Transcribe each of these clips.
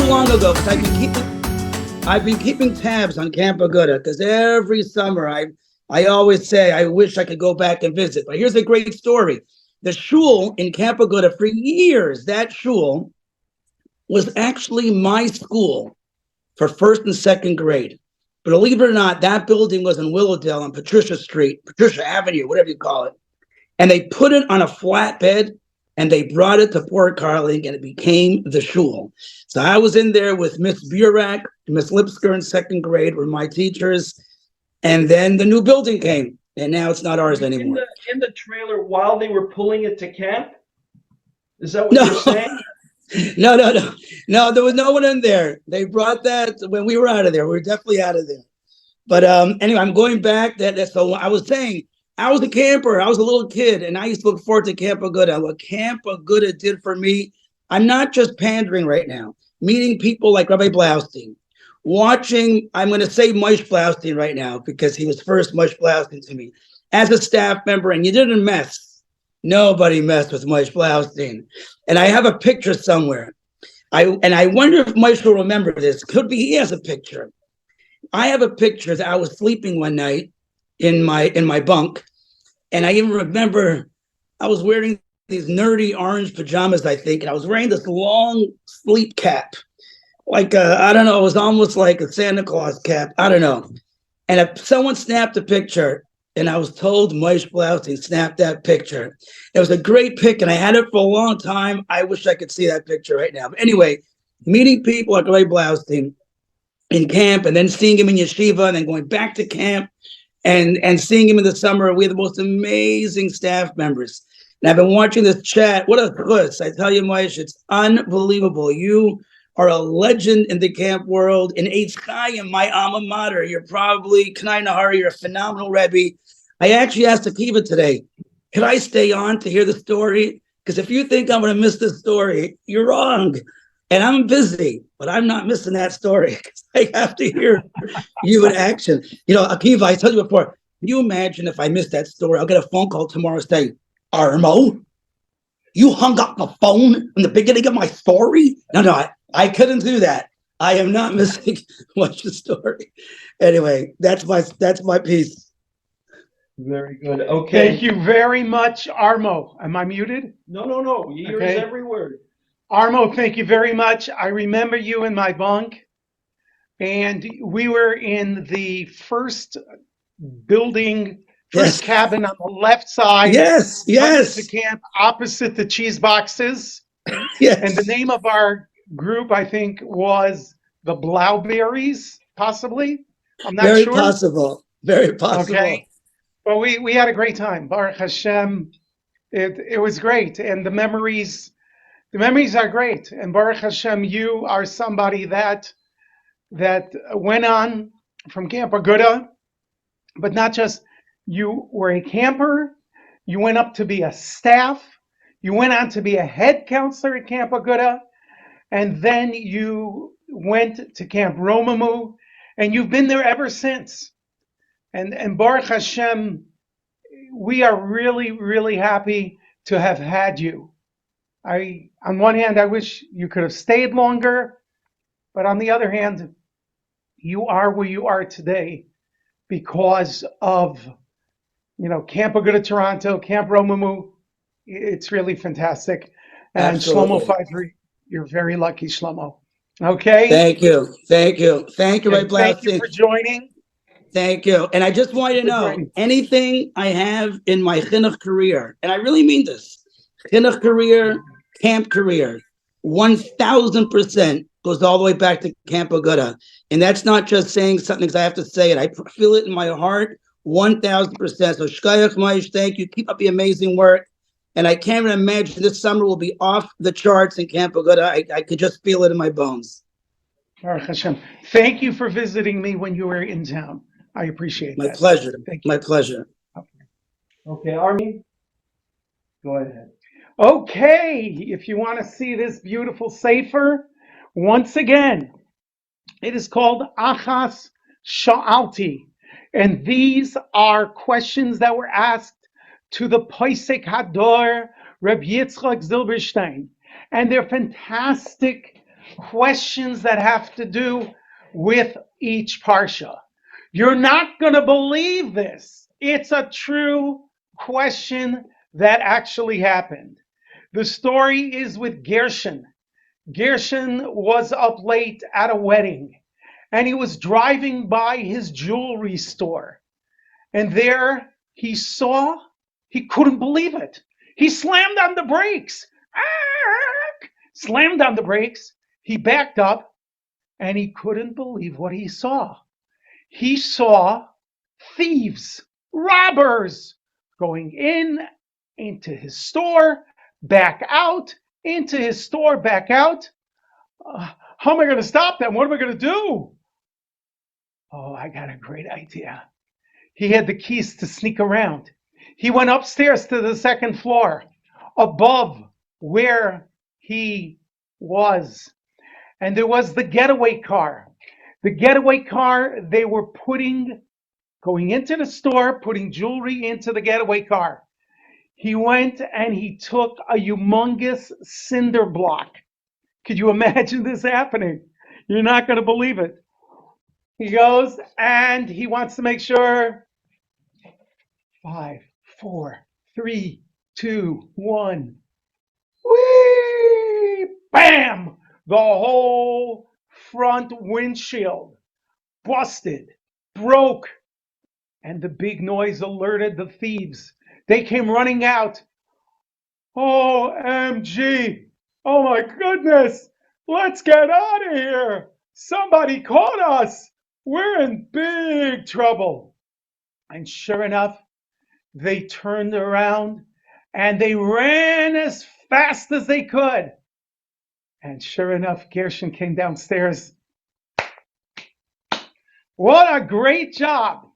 long ago, because I've been keeping tabs on Camp Aguda, because every summer I always say I wish I could go back and visit. But here's a great story. The shul in Camp Aguda, for years, that shul was actually my school for first and second grade. But believe it or not, that building was in Willowdale on Patricia Street, Patricia Avenue, whatever you call it. And they put it on a flatbed and they brought it to Port Carling and it became the shul. So I was in there with Miss Burak, Miss Lipsker in second grade were my teachers. And then the new building came and now it's not ours anymore. In the trailer while they were pulling it to camp? Is that what you're saying? No, there was no one in there. They brought that when we were out of there. We were definitely out of there. But anyway, I'm going back. So I was saying, I was a camper. I was a little kid, and I used to look forward to Camp Aguda. What Camp Aguda did for me, I'm not just pandering right now. Meeting people like Rabbi Blaustein, watching, I'm going to say Moshe Blaustein right now, because he was first Moshe Blaustein to me, as a staff member, and you didn't mess. Nobody messed with Moshe Blaustein. And I have a picture somewhere. I wonder if Moshe will remember this. Could be he has a picture. I have a picture that I was sleeping one night in my bunk, and I even remember I was wearing these nerdy orange pajamas, I think, and I was wearing this long sleep cap, like I don't know, it was almost like a Santa Claus cap. I don't know. And if someone snapped a picture, and I was told Moshe Blaustein snapped that picture. It was a great pic, and I had it for a long time. I wish I could see that picture right now. But anyway, meeting people like Rabbi Blaustein in camp, and then seeing him in yeshiva, and then going back to camp, and seeing him in the summer. We had the most amazing staff members. And I've been watching this chat. What a puss. I tell you, Moshe, it's unbelievable. You are a legend in the camp world. In Eitz Chaim, my alma mater, you're probably, Kanai Nahari, you're a phenomenal Rebbe. I actually asked Akiva today, could I stay on to hear the story? Because if you think I'm going to miss this story, you're wrong. And I'm busy, but I'm not missing that story because I have to hear you in action. You know, Akiva, I told you before, can you imagine if I missed that story? I'll get a phone call tomorrow saying, Armo, you hung up the phone in the beginning of my story? No, I couldn't do that. I am not missing much of the story. Anyway, that's my piece. Very good. Okay. Thank you very much, Armo. Am I muted? No. You hear every word. Armo, thank you very much. I remember you in my bunk, and we were in the first building, first cabin on the left side. Yes. The camp opposite the cheese boxes. Yes. And the name of our group, I think, was the Blauberries, possibly. I'm not Very sure. Very possible. Okay. Well, we had a great time. Baruch Hashem. It was great. And the memories are great. And Baruch Hashem, you are somebody that went on from Camp Aguda, but not just you were a camper, you went up to be a staff, you went on to be a head counselor at Camp Aguda, and then you went to Camp ROMEMEMOU, and you've been there ever since. And Baruch Hashem, we are really, really happy to have had you. On one hand, I wish you could have stayed longer, but on the other hand, you are where you are today because of, Camp Aguda Toronto, Camp ROMEMEMOU. It's really fantastic. And Absolutely. Shlomo Pfeiffer, you're very lucky, Shlomo. Okay? Thank you, Rabbi Blaustein. Thank you for joining. Thank you. And I just want you to know, anything I have in my chinuch career, and I really mean this, chinuch career, camp career, 1,000% goes all the way back to Camp Aguda. And that's not just saying something because I have to say it. I feel it in my heart, 1,000%. So Shkayach Maish, thank you. Keep up the amazing work. And I can't even imagine this summer will be off the charts in Camp Aguda. I could just feel it in my bones. Baruch Hashem. Thank you for visiting me when you were in town. I appreciate that. My pleasure. Thank you. My pleasure. Okay, Army, go ahead. Okay, if you want to see this beautiful sefer, once again, it is called Achas Sha'alti. And these are questions that were asked to the Poisek Hador, Reb Yitzchak Zilberstein. And they're fantastic questions that have to do with each parsha. You're not going to believe this. It's a true question that actually happened. The story is with Gershon. Gershon was up late at a wedding, and he was driving by his jewelry store. And there he saw, he couldn't believe it. He slammed on the brakes. Slammed on the brakes. He backed up, and he couldn't believe what he saw. He saw thieves, robbers, going into his store, back out, into his store, back out. How am I going to stop them? What am I going to do? Oh, I got a great idea. He had the keys to sneak around. He went upstairs to the second floor, above where he was. And there was the getaway car. The getaway car, they were going into the store, putting jewelry into the getaway car. He went and he took a humongous cinder block. Could you imagine this happening? You're not going to believe it. He goes and he wants to make sure. 5, 4, 3, 2, 1. Whee! Bam! The whole front windshield busted, broke, and the big noise alerted the thieves. They came running out. OMG! Oh my goodness! Let's get out of here! Somebody caught us! We're in big trouble. And sure enough, they turned around and they ran as fast as they could. And sure enough, Gershon came downstairs. What a great job!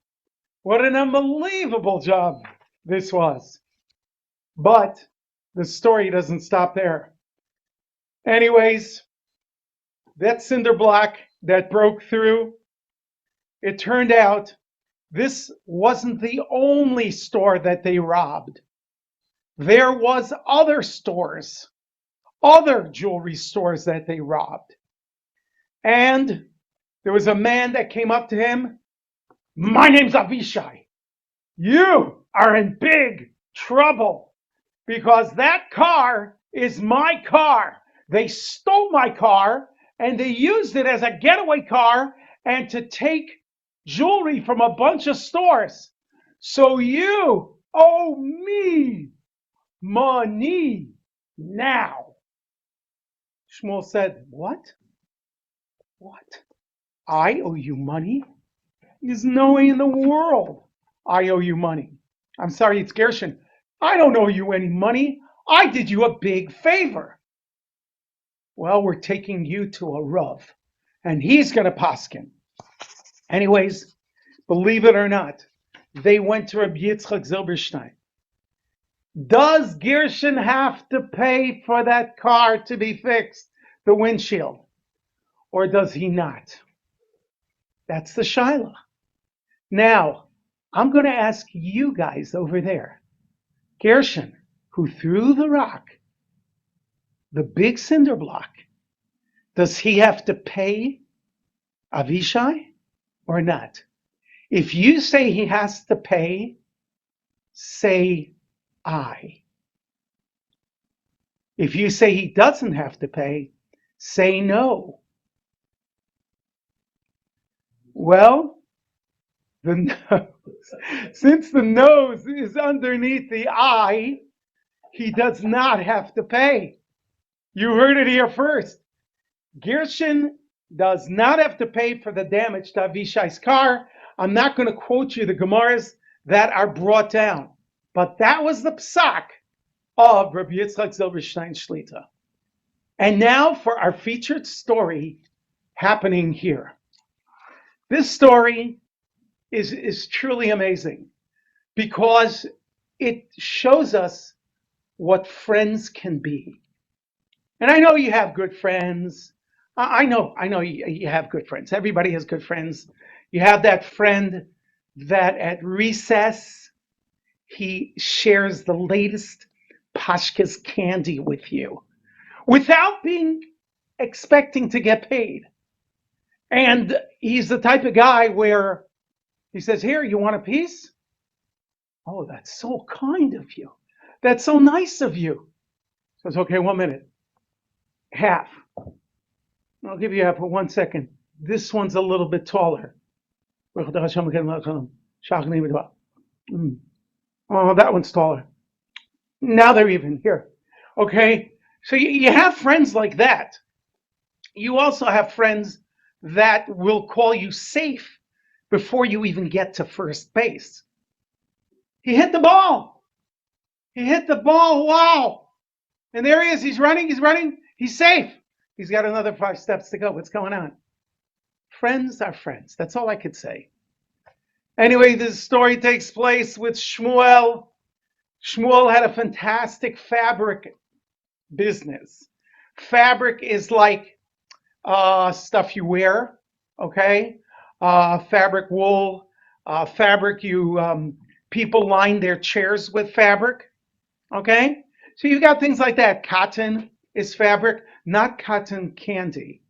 What an unbelievable job this was. But the story doesn't stop there. Anyways, that cinder block that broke through, it turned out this wasn't the only store that they robbed. There was other stores, other jewelry stores that they robbed. And there was a man that came up to him. My name's Avishai. You are in big trouble because that car is my car. They stole my car and they used it as a getaway car and to take jewelry from a bunch of stores. So you owe me money now. Shmuel said, what? What? I owe you money? There's no way in the world I owe you money. I'm sorry, it's Gershon. I don't owe you any money. I did you a big favor. Well, we're taking you to a Rav, and he's going to paskin. Anyways, believe it or not, they went to Rabbi Zilberstein. Does Gershon have to pay for that car to be fixed, the windshield, or does he not? That's the Shaila. Now, I'm going to ask you guys over there, Gershon, who threw the rock, the big cinder block, does he have to pay Avishai or not? If you say he has to pay, say I. If you say he doesn't have to pay, say no. Well, the nose, since the nose is underneath the eye, he does not have to pay. You heard it here first. Gershon does not have to pay for the damage to Avishai's car. I'm not going to quote you the Gemaras that are brought down, but that was the psak of Rabbi Zilberstein Shlita. And now for our featured story happening here. This story is truly amazing because it shows us what friends can be. And I know you have good friends. I know you have good friends. Everybody has good friends. You have that friend that at recess, he shares the latest Pashka's candy with you without being expecting to get paid. And he's the type of guy where he says, here, you want a piece? Oh, that's so kind of you. That's so nice of you. Says, okay, 1 minute. Half. I'll give you half for 1 second. This one's a little bit taller. Oh, that one's taller. Now they're even. Here. Okay? So you have friends like that. You also have friends that will call you safe before you even get to first base. He hit the ball. He hit the ball. Wow. And there he is. He's running. He's safe. He's got another 5 steps to go. What's going on? Friends are friends. That's all I could say. Anyway, this story takes place with Shmuel. Shmuel had a fantastic fabric business. Fabric is like stuff you wear, okay? Fabric wool, fabric people line their chairs with fabric, okay? So you've got things like that. Cotton is fabric, not cotton candy,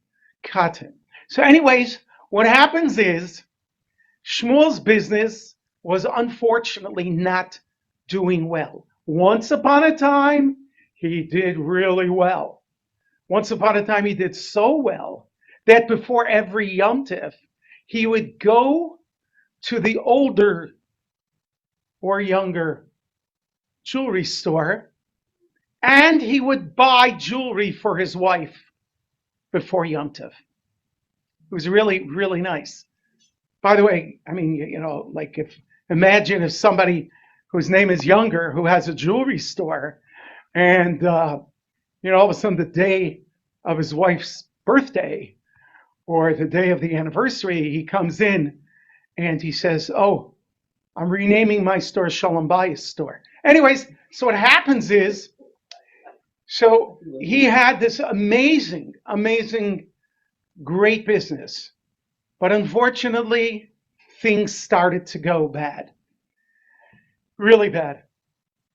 cotton. So anyways, what happens is Shmuel's business was unfortunately not doing well. Once upon a time, he did really well. Once upon a time, he did so well that before every Yom Tov, he would go to the older or younger jewelry store and he would buy jewelry for his wife before Yom Tov. It was really, really nice. By the way, I mean, like imagine if somebody whose name is Younger, who has a jewelry store, and all of a sudden the day of his wife's birthday or the day of the anniversary, he comes in and he says, "Oh, I'm renaming my store Shalom Bayis store." Anyways, so what happens is, so he had this amazing, great business, but unfortunately, things started to go bad, really bad.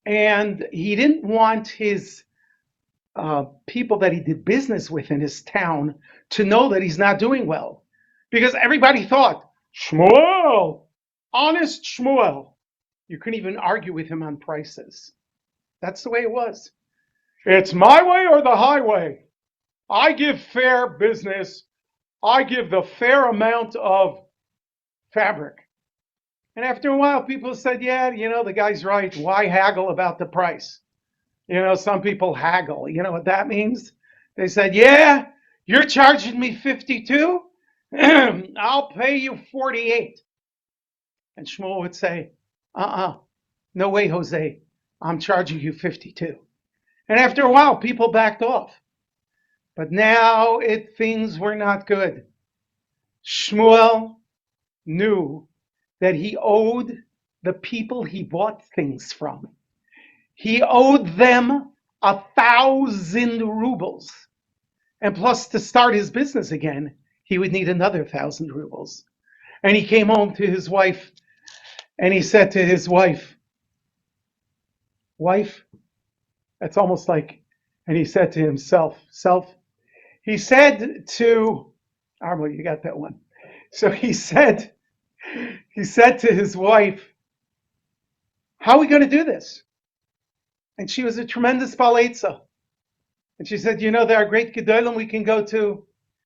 And he didn't want his people that he did business with in his town to know that he's not doing well. Because everybody thought, Shmuel, honest Shmuel. You couldn't even argue with him on prices. That's the way it was. It's my way or the highway. I give fair business. I give the fair amount of fabric. And after a while, people said, yeah, the guy's right. Why haggle about the price? Some people haggle. You know what that means? They said, yeah, you're charging me 52. I'll pay you 48. And Shmuel would say, no way, Jose. I'm charging you 52. And after a while, people backed off. But now things were not good. Shmuel knew that he owed the people he bought things from. He owed them 1,000 rubles. And plus, to start his business again, he would need another 1,000 rubles. And he came home to his wife, and he said to his wife, that's almost like, and he said to himself, he said to, Armo, you got that one. So he said to his wife, how are we going to do this? And she was a tremendous balaitza. And she said, there are great gedolim we can go to.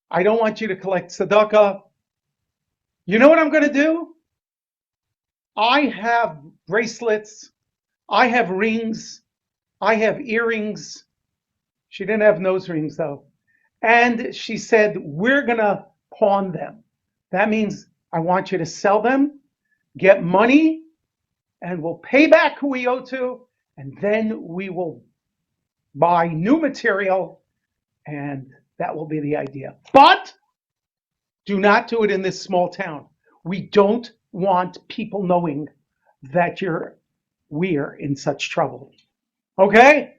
I don't want you to collect tzedakah. You know what I'm going to do? I have bracelets. I have rings. I have earrings. She didn't have nose rings, though. And she said, we're going to pawn them. That means I want you to sell them, get money, and we'll pay back who we owe to, and then we will buy new material, and that will be the idea. But do not do it in this small town. We don't want people knowing that we're in such trouble. Okay?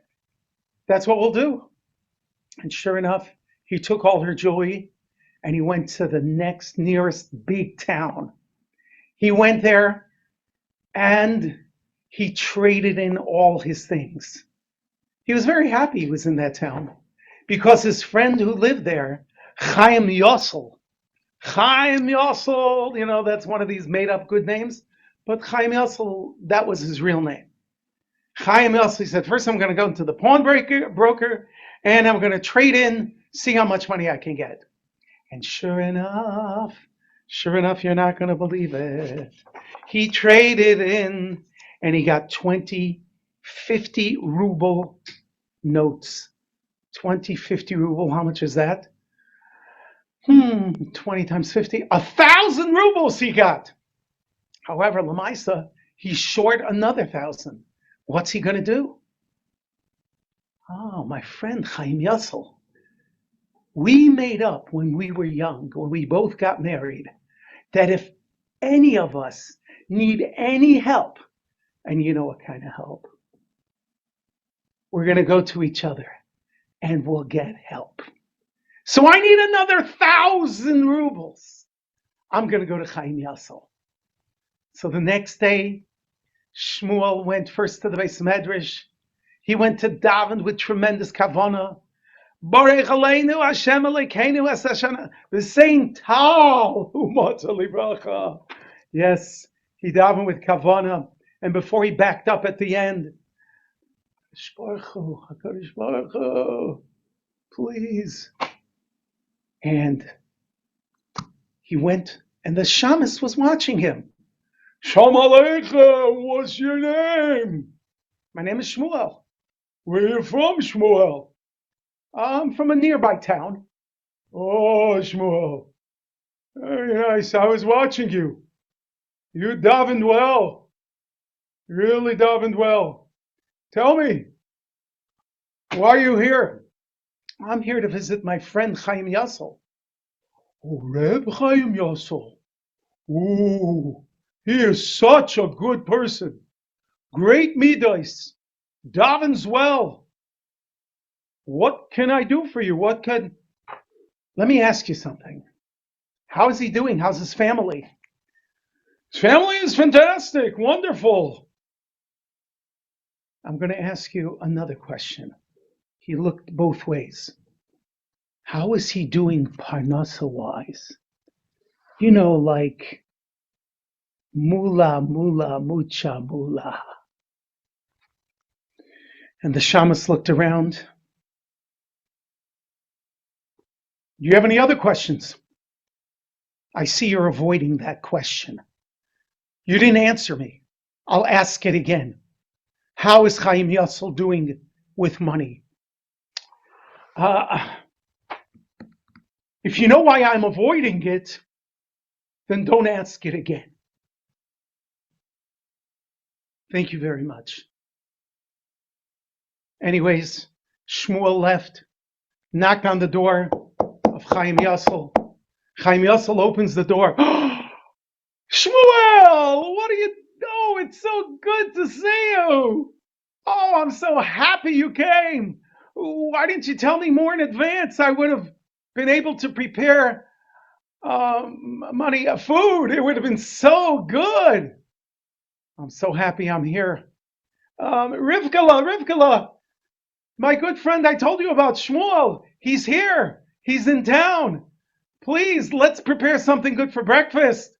That's what we'll do. And sure enough, he took all her jewelry and he went to the next nearest big town. He went there and he traded in all his things. He was very happy he was in that town. because his friend who lived there, Chaim Yossel, that's one of these made-up good names, but Chaim Yossel, that was his real name. Chaim Yossel, he said, first I'm going to go into the broker, and I'm going to trade in, see how much money I can get. And sure enough, you're not going to believe it. He traded in, and he got 50 ruble notes. 50 ruble, how much is that? 20 times 50, 1,000 rubles he got. However, Lamaisa, he's short another 1,000. What's he going to do? Oh, my friend Chaim Yossel, we made up when we were young, when we both got married, that if any of us need any help, and you know what kind of help, we're going to go to each other and we'll get help. So I need another 1,000 rubles. I'm going to go to Chaim Yossel. So the next day, Shmuel went first to the Beis Medrash. He went to daven with tremendous kavanah. Borech Aleinu Hashem Elokeinu es Hashanah. The same Tal Umot Libracha. Yes, he davened with kavanah, and before he backed up at the end, HaKadosh Baruch Hu, please. And he went, and the shamus was watching him. Shalom Aleichem, what's your name? My name is Shmuel. Where are you from, Shmuel? I'm from a nearby town. Oh, Shmuel. Very nice. I was watching you. You davened well. Really davened well. Tell me, why are you here? I'm here to visit my friend Chaim Yossel. Oh, Reb Chaim Yossel. Ooh, he is such a good person. Great midos. Davens well. What can I do for you? Let me ask you something. How is he doing? How's his family? His family is fantastic. Wonderful. I'm going to ask you another question. He looked both ways. How is he doing parnasa-wise? Like mula, mucha, mula. And the shamus looked around. Do you have any other questions? I see you're avoiding that question. You didn't answer me. I'll ask it again. How is Chaim Yossel doing with money? If you know why I'm avoiding it, then don't ask it again. Thank you very much. Anyways, Shmuel left, knocked on the door of Chaim Yossel. Chaim Yossel opens the door. Shmuel, what do you do? It's so good to see you. Oh, I'm so happy you came. Why didn't you tell me more in advance? I would have been able to prepare food. It would have been so good. I'm so happy I'm here. Rivkala, my good friend, I told you about Shmuel. He's here. He's in town. Please, let's prepare something good for breakfast.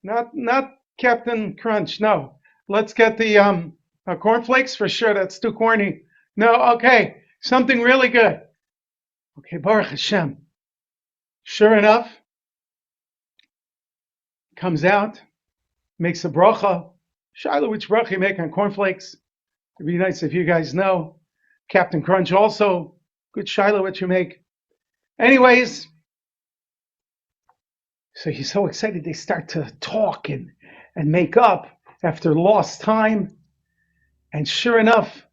Not Captain Crunch. No, let's get the cornflakes for sure. That's too corny. No, okay, something really good. Okay, Baruch Hashem. Sure enough, comes out, makes a bracha. Shiloh, which bracha you make on cornflakes? It'd be nice if you guys know. Captain Crunch also, good Shiloh, what you make. Anyways, so he's so excited they start to talk and make up after lost time. And sure enough,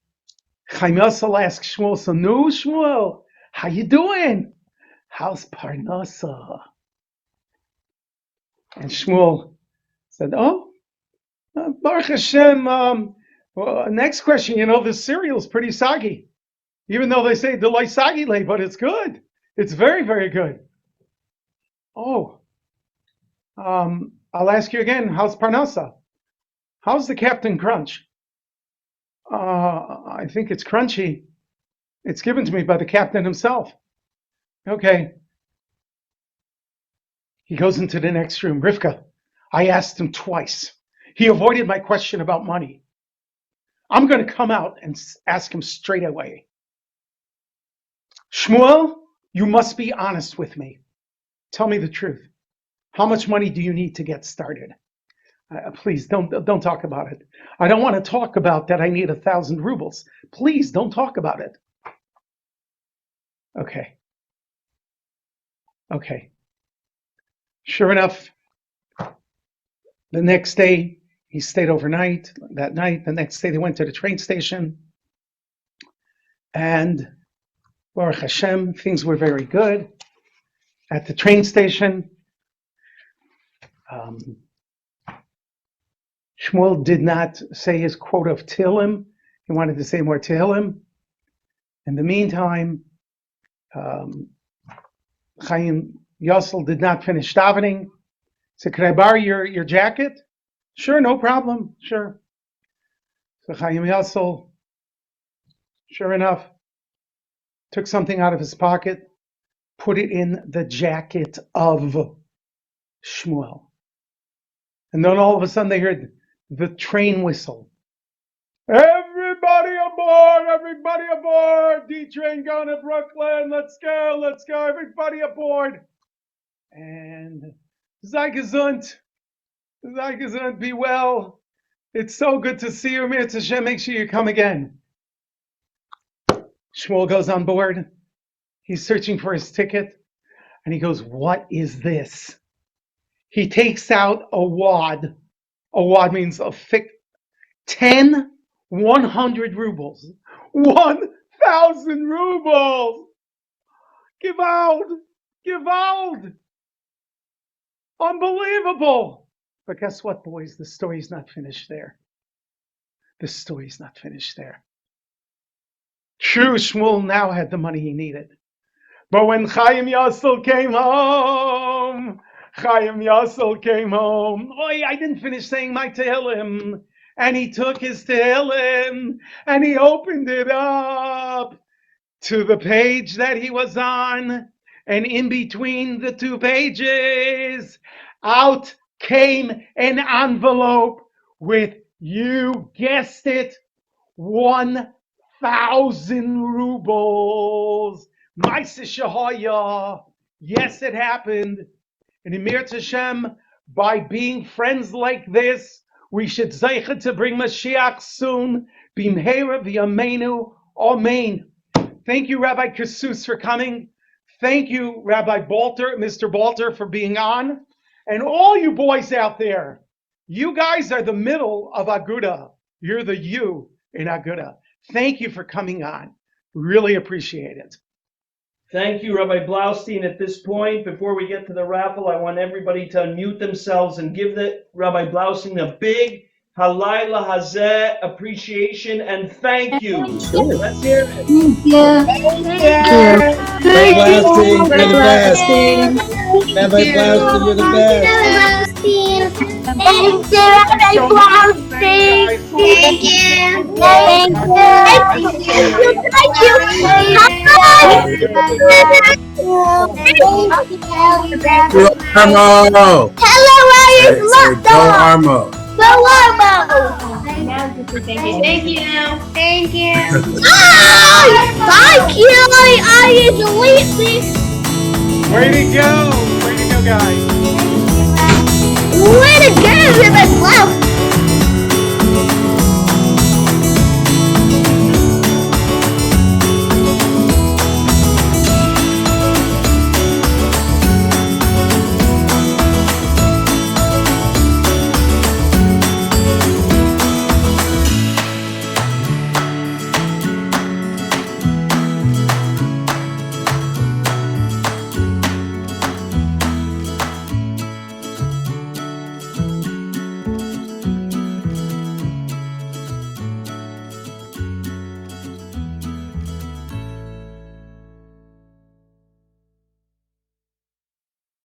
Chaim Yossel asks Shmuel, so no, Shmuel, how you doing? How's Parnasa? And Shmuel said, Baruch Hashem, next question, the cereal's pretty soggy. Even though they say delay soggy lay, but it's good. It's very, very good. I'll ask you again, how's Parnasa? How's the Captain Crunch? I think it's crunchy. It's given to me by the captain himself. Okay. He goes into the next room. Rivka, I asked him twice. He avoided my question about money. I'm going to come out and ask him straight away. Shmuel, you must be honest with me. Tell me the truth. How much money do you need to get started? Please don't talk about it. I don't want to talk about that I need 1,000 rubles. Please don't talk about it. Okay. Sure enough, the next day he stayed overnight. That night, the next day they went to the train station, and Baruch Hashem, things were very good. At the train station, Shmuel did not say his quota of Tehillim. He wanted to say more Tehillim. In the meantime, Chaim Yossel did not finish davening. He said, "Could I borrow your jacket?" "Sure, no problem, sure." So Chaim Yossel, sure enough, took something out of his pocket, put it in the jacket of Shmuel. And then all of a sudden they heard the train whistle. "Everybody aboard, D-train going to Brooklyn, let's go, everybody aboard." And sei gesund, be well. It's so good to see you, Mir Hashem, make sure you come again. Shmuel goes on board. He's searching for his ticket, and he goes, "What is this?" He takes out a wad. A wad means a thick 10 100 rubles. 1,000 rubles! Gewalt! Unbelievable! But guess what, boys? The story's not finished there. True, Shmuel now had the money he needed. But when Chaim Yossel came home, I didn't finish saying my Tehillim. And he took his Tehillim and he opened it up to the page that he was on. And in between the two pages, out came an envelope with, you guessed it, 1,000 rubles. Maisa Shahaya. Yes, it happened. And in Mir Hashem, by being friends like this, we should zeicha to bring Mashiach soon. Bimheira v'yameinu. Amen. Thank you, Rabbi KESSOUS, for coming. Thank you, Rabbi Balter, Mr. Balter, for being on. And all you boys out there, you guys are the middle of Aguda. You're the you in Aguda. Thank you for coming on. Really appreciate it. Thank you, Rabbi Blaustein. At this point, before we get to the raffle, I want everybody to unmute themselves and give Rabbi Blaustein a big Halaylah Hazeh appreciation and thank you. Sure. Let's hear it. Thank you. Rabbi Blaustein, you're the best. Rabbi Blaustein, you're the best. Thank you, Rabbi Blaustein. Thank you. ARMO! Hello, where is Go ARMO! Go ARMO! Thank you. Thank you! I delete this. Way to go, guys. Way to go, Rabbi Blaustein.